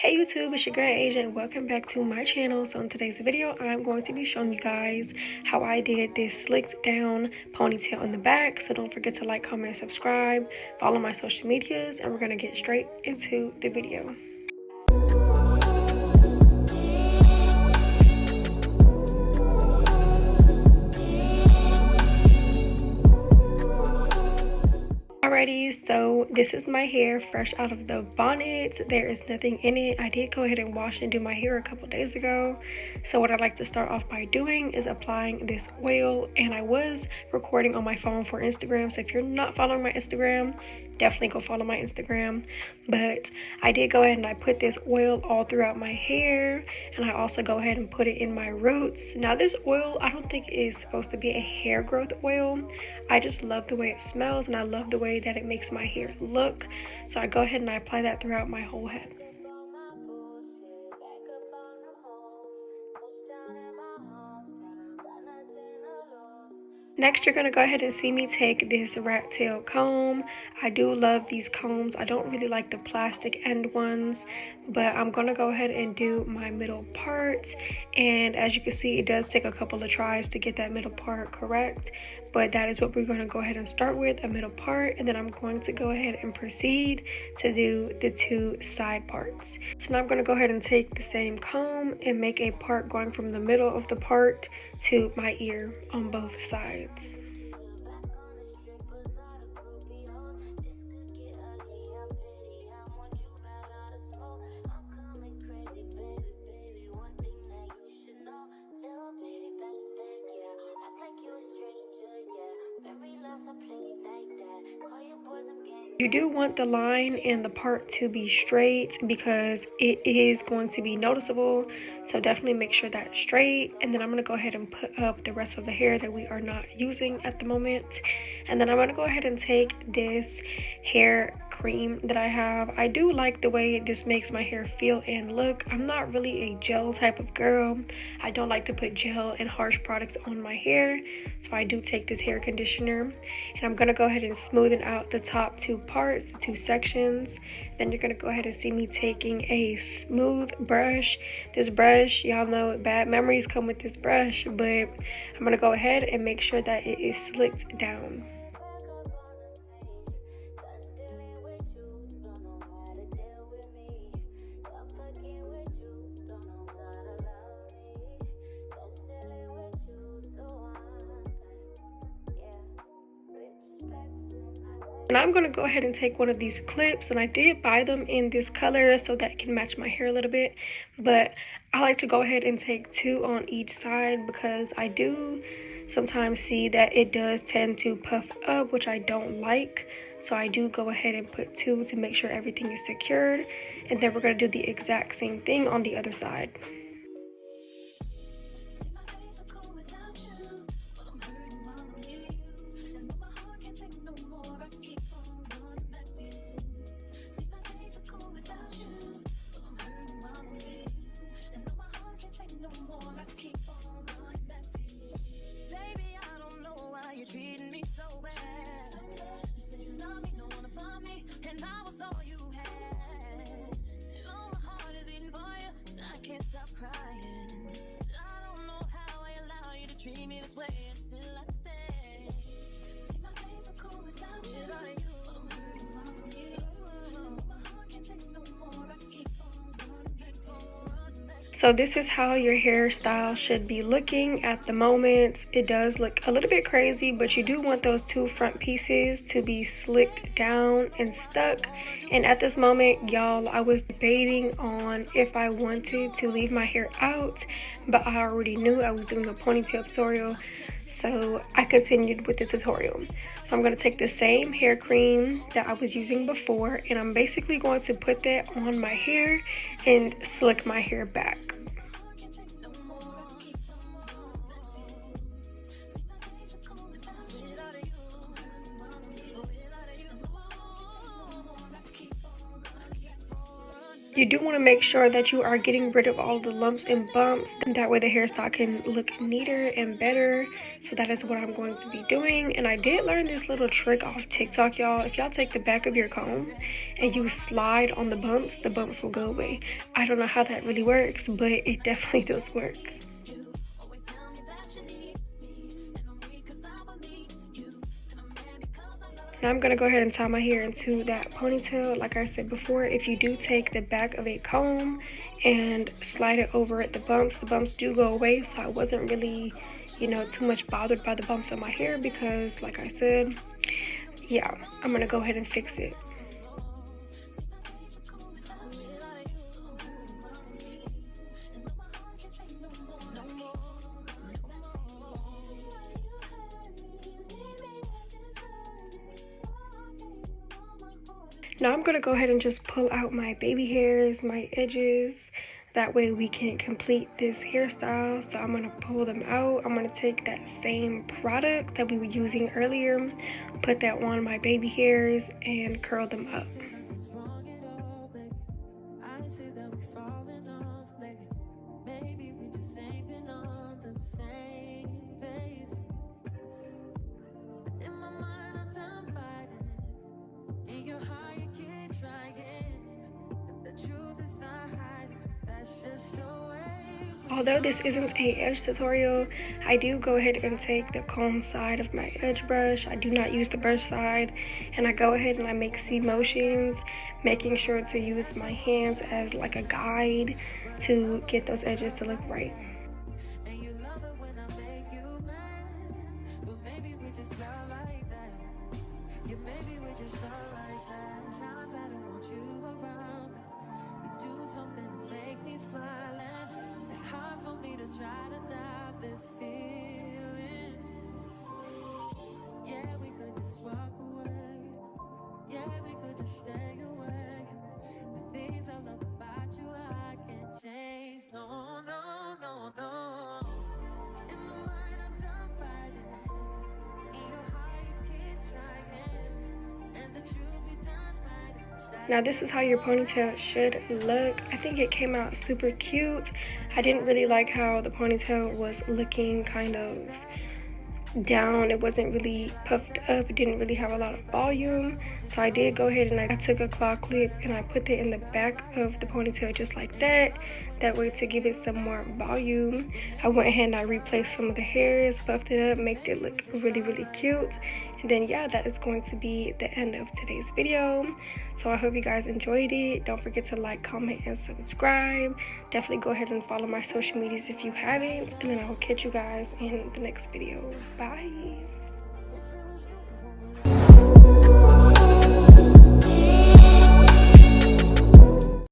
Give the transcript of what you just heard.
Hey YouTube, it's your girl Asia and welcome back to my channel. So in today's video, I'm going to be showing you guys how I did this slicked down ponytail in the back. So don't forget to like, comment, and subscribe, follow my social medias, and we're going to get straight into the video. Alrighty, so this is my hair fresh out of the bonnet. There is nothing in it. I did go ahead and wash and do my hair a couple days ago. So what I like to start off by doing is applying this oil, and I was recording on my phone for Instagram. So if you're not following my Instagram, definitely go follow my Instagram. But I did go ahead and I put this oil all throughout my hair, and I also go ahead and put it in my roots. Now this oil, I don't think is supposed to be a hair growth oil. I just love the way it smells, and I love the way that it makes my hair look. So I go ahead and I apply that throughout my whole head. Next, you're going to go ahead and see me take this rat tail comb. I do love these combs. I don't really like the plastic end ones, but I'm going to go ahead and do my middle part. And as you can see, it does take a couple of tries to get that middle part correct, but that is what we're going to go ahead and start with, a middle part, and then I'm going to go ahead and proceed to do the two side parts. So now I'm going to go ahead and take the same comb and make a part going from the middle of the part to my ear on both sides. You do want the line and the part to be straight because it is going to be noticeable. So definitely make sure that's straight. And then I'm going to go ahead and put up the rest of the hair that we are not using at the moment. And then I'm going to go ahead and take this hair cream that I have. I do like the way this makes my hair feel and look. I'm not really a gel type of girl. I don't like to put gel and harsh products on my hair. So I do take this hair conditioner, and I'm going to go ahead and smoothen out the top two parts, the two sections. Then you're going to go ahead and see me taking a smooth brush. This brush, y'all know bad memories come with this brush, but I'm going to go ahead and make sure that it is slicked down. And I'm going to go ahead and take one of these clips, and I did buy them in this color so that it can match my hair a little bit, but I like to go ahead and take two on each side because I do sometimes see that it does tend to puff up, which I don't like. So I do go ahead and put two to make sure everything is secured, and then we're going to do the exact same thing on the other side. Treating me so bad. You said you love me, don't wanna find me, and I was all you had. And all my heart is beating for you, and I can't stop crying. I don't know how I allow you to treat me this way, and still I stay. See, my days are cold without you. Without you. My heart can't take no more. I keep on running back to you. So this is how your hairstyle should be looking at the moment. It does look a little bit crazy, but you do want those two front pieces to be slicked down and stuck. And at this moment, y'all, I was debating on if I wanted to leave my hair out, but I already knew I was doing a ponytail tutorial, so I continued with the tutorial. So I'm going to take the same hair cream that I was using before, and I'm basically going to put that on my hair and slick my hair back. You do want to make sure that you are getting rid of all the lumps and bumps. That way the hairstyle can look neater and better. So that is what I'm going to be doing. And I did learn this little trick off TikTok, y'all. If y'all take the back of your comb and you slide on the bumps will go away. I don't know how that really works, but it definitely does work. Now I'm going to go ahead and tie my hair into that ponytail. Like I said before, if you do take the back of a comb and slide it over at the bumps do go away. So I wasn't really, you know, too much bothered by the bumps on my hair because, like I said, yeah, I'm going to go ahead and fix it. Now I'm going to go ahead and just pull out my baby hairs, my edges. That way we can complete this hairstyle. So I'm going to pull them out. I'm going to take that same product that we were using earlier, put that on my baby hairs and curl them up. Although this isn't a edge tutorial, I do go ahead and take the comb side of my edge brush. I do not use the brush side, and I go ahead and I make C motions, making sure to use my hands as like a guide to get those edges to look right. Try to stop this feeling. Yeah, we could just walk away. Yeah, we could just stay away. The things I love about you, I can't change. No, no, no, no. In my mind, I'm done fighting. In your heart, you keep trying. And the truth, we done hiding. Now this is how your ponytail should look. I think it came out super cute. I didn't really like how the ponytail was looking kind of down. It wasn't really puffed up. It didn't really have a lot of volume. So I did go ahead and I took a claw clip and I put it in the back of the ponytail just like that. That way to give it some more volume. I went ahead and I replaced some of the hairs, buffed it up, made it look really, really cute. And then yeah, that is going to be the end of today's video. So I hope you guys enjoyed it. Don't forget to like, comment, and subscribe. Definitely go ahead and follow my social medias if you haven't. And then I will catch you guys in the next video. Bye.